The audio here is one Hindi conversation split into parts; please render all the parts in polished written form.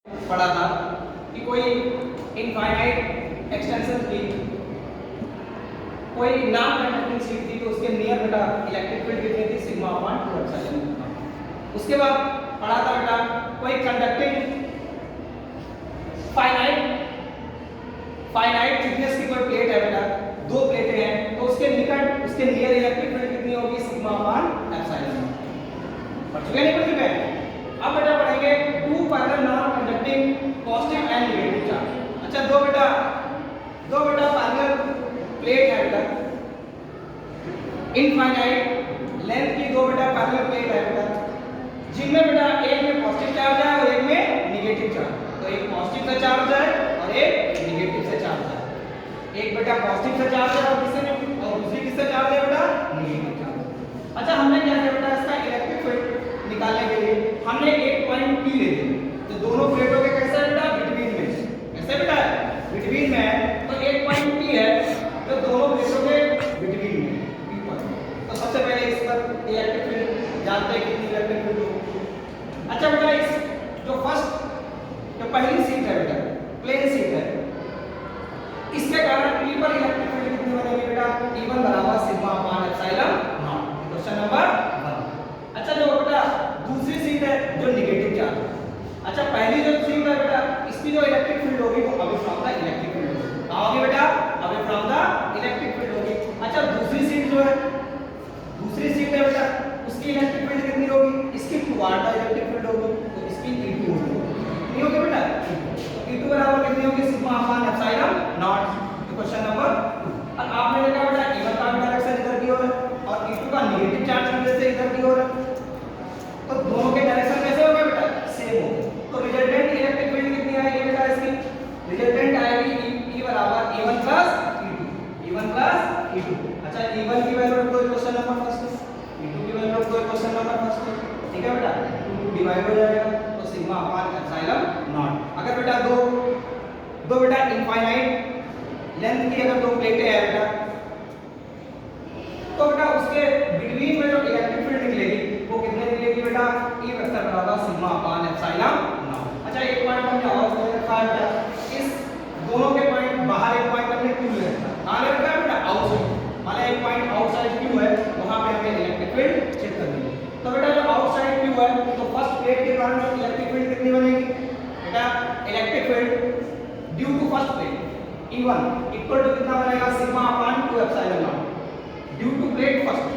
पढ़ा था कि कोई इनफाइनाइट एक्सटेंशन की कोई नॉन कंडक्टिंग शीट थी तो उसके नियर बेटा इलेक्ट्रिक फील्ड कितनी थी सिग्मा अपॉन 2 एप्सिलॉन। उसके बाद पढ़ा था बेटा कोई कंडक्टिंग फाइनाइट थिकनेस की कोई प्लेट है बेटा, दो प्लेटें हैं तो उसके निकट उसके नियर इलेक्ट्रिक फील्ड कितनी होगी सिग्मा अपॉन एप्सिलॉन। पढ़ चुके नहीं पढ़ चुके? अब बेटा पढ़ेंगे two parallel non conducting positive and negative charge. अच्छा दो बेटा पैरेलल प्लेट है बेटा, इनफाइनाइट लेंथ की दो बेटा पैरेलल प्लेट है बेटा, जिनमें बेटा एक में पॉजिटिव चार्ज है और एक में नेगेटिव चार्ज। तो एक पॉजिटिव से चार्ज है और एक नेगेटिव से चार्ज है। एक बेटा पॉजिटिव से चार्ज है और दूसरी किससे चार्ज है बेटा नेगेटिव चार्ज। अच्छा हमने क्या किया बेटा इसका इलेक्ट्रिक फील्ड निकालने के लिए हमने एक पॉइंट P ले लिया। तो दोनों प्लेटों के कैसे बेटा बिटवीन में, कैसे बेटा बिटवीन में है तो एक पॉइंट P है तो दोनों प्लेटों के बिटवीन में P पॉइंट। तो सबसे पहले इस पर इलेक्ट्रिक फील्ड जानते हैं कितनी इलेक्ट्रिक फील्ड होगी। अच्छा बेटा इस जो पहली सीट है बेटा प्लेन सीट है, इसके कारण P पर इलेक्ट्रिक फील्ड कितनी बनेगी बेटा E1 बराबर sigma upon epsilon not. Question number 1। अच्छा जो बेटा दूसरी सीट है जो नेगेटिव चार्ज है। अच्छा पहली जो सीट है बेटा इसकी जो इलेक्ट्रिक फील्ड होगी वो away from the electric field होगी। कहां होगी बेटा away from the electric field होगी। अच्छा दूसरी सीट है बेटा उसकी इलेक्ट्रिक फील्ड कितनी होगी, इसकी टुवर्ड द इलेक्ट्रिक फील्ड होगी तो इसकी E2 होगी। कितनी होगी बेटा E2 बराबर कितनी होगी sigma upon epsilon not. Question number 2। और आपने देखा बेटा E1 का डायरेक्शन इधर की ओर है और E2 का नेगेटिव चार्ज की वजह से इधर की ओर है तो दोनों के डायरेक्शन कैसे होंगे बेटा सेम होंगे। तो रिजल्टेंट इलेक्ट्रिक फील्ड कितनी आएगी बेटा इसकी रिजल्टेंट आएगी E बराबर E1 प्लस E2। अच्छा E1 की वैल्यू रख दो क्वेश्चन नंबर फर्स्ट, E2 की वैल्यू रख दो क्वेश्चन नंबर फर्स्ट। ठीक है बेटा 2 डिवाइड हो जाएगा तो सिग्मा अपॉन एप्सिलॉन नॉट। अगर बेटा दो बेटा इनफाइनाइट लेंथ की अगर दो प्लेटें हैं बेटा तो बेटा उसके बिटवीन में जो इलेक्ट्रिक फील्ड निकलेगी वो कितने निकलेगी बेटा E वेक्टर बराबर सिग्मा अपॉन एप्सिलॉन नॉट। अच्छा एक पॉइंट हमने और ले रखा है बेटा, इस दोनों के पॉइंट बाहर एक पॉइंट हमने Q ले रखा है। कहां ले रखा है बेटा आउटसाइड, माना एक पॉइंट आउटसाइड Q है वहां पे हमें इलेक्ट्रिक फील्ड चेक करनी है। तो बेटा जो आउटसाइड Q है तो फर्स्ट प्लेट के कारण जो इलेक्ट्रिक फील्ड कितनी बनेगी बेटा electric field due to first plate E1 equal to कितना बनेगा sigma upon 2 epsilon not due to plate first.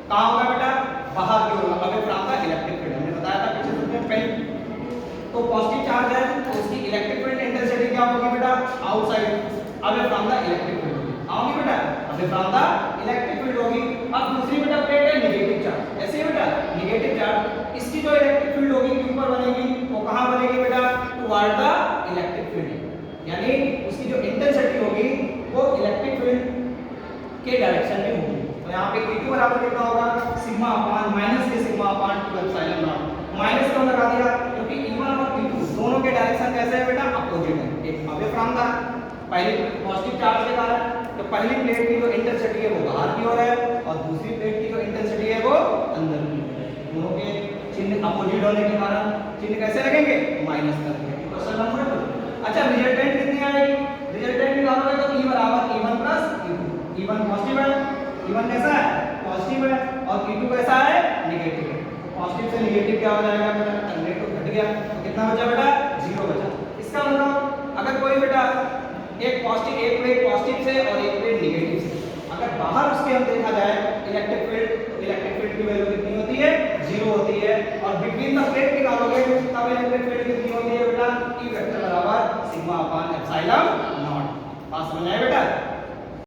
कहां होगा बेटा बाहर की ओर away from the electric field. हमने बताया था पिछले सूत्र में पहले तो पॉजिटिव चार्ज है तो उसकी इलेक्ट्रिक फील्ड इंटेंसिटी क्या होगी बेटा outside away from the electric field होगी। आओगी बेटा away from the electric field होगी। अब दूसरी बेटा प्लेट है नेगेटिव चार्ज, ऐसे बेटा नेगेटिव चार्ज इसकी जो इलेक्ट्रिक फील्ड होगी Q पर बनेगी वो कहां बनेगी बेटा टुवर्ड द इलेक्ट्रिक फील्ड, यानी उसकी जो इंटेंसिटी होगी वो इलेक्ट्रिक फील्ड के डायरेक्शन में होगी। तो यहाँ पे E2 बराबर कितना होगा सिग्मा अपॉन माइनस के sigma upon 2 epsilon not. Minus क्यों लगा दिया क्योंकि E1 और E2 दोनों के डायरेक्शन कैसे है बेटा अपोजिट है। एक अवे फ्रॉम द पहली पॉजिटिव चार्ज के कारण तो पहली प्लेट की जो इंटेंसिटी है वो बाहर की ओर है और दूसरी प्लेट की जो इंटेंसिटी है वो अंदर की ओर है। दोनों के चिन्ह अपोजिट होने के कारण चिन्ह कैसे लगेंगे माइनस करके। Question number 2। अच्छा रिजल्टेंट कितनी आएगी, रिजल्टेंट निकालोगे तो E बराबर E1 plus E2। E1 positive है, E1 कैसा है पॉजिटिव है और E2 कैसा है नेगेटिव है। पॉजिटिव से नेगेटिव क्या हो जाएगा बेटा नेगेटिव घट गया तो कितना बचा बेटा 0 बचा। इसका मतलब अगर कोई बेटा एक प्लेट पॉजिटिव से और एक प्लेट नेगेटिव से अगर बाहर उसके हम देखा जाए इलेक्ट्रिक फील्ड की वैल्यू कितनी होती है 0 होती है और बिटवीन द प्लेट निकालोगे तब इलेक्ट्रिक फील्ड कितनी होती है बेटा E वेक्टर बराबर सिग्मा अपॉन एप्सिलॉन नॉट। पास हो जाए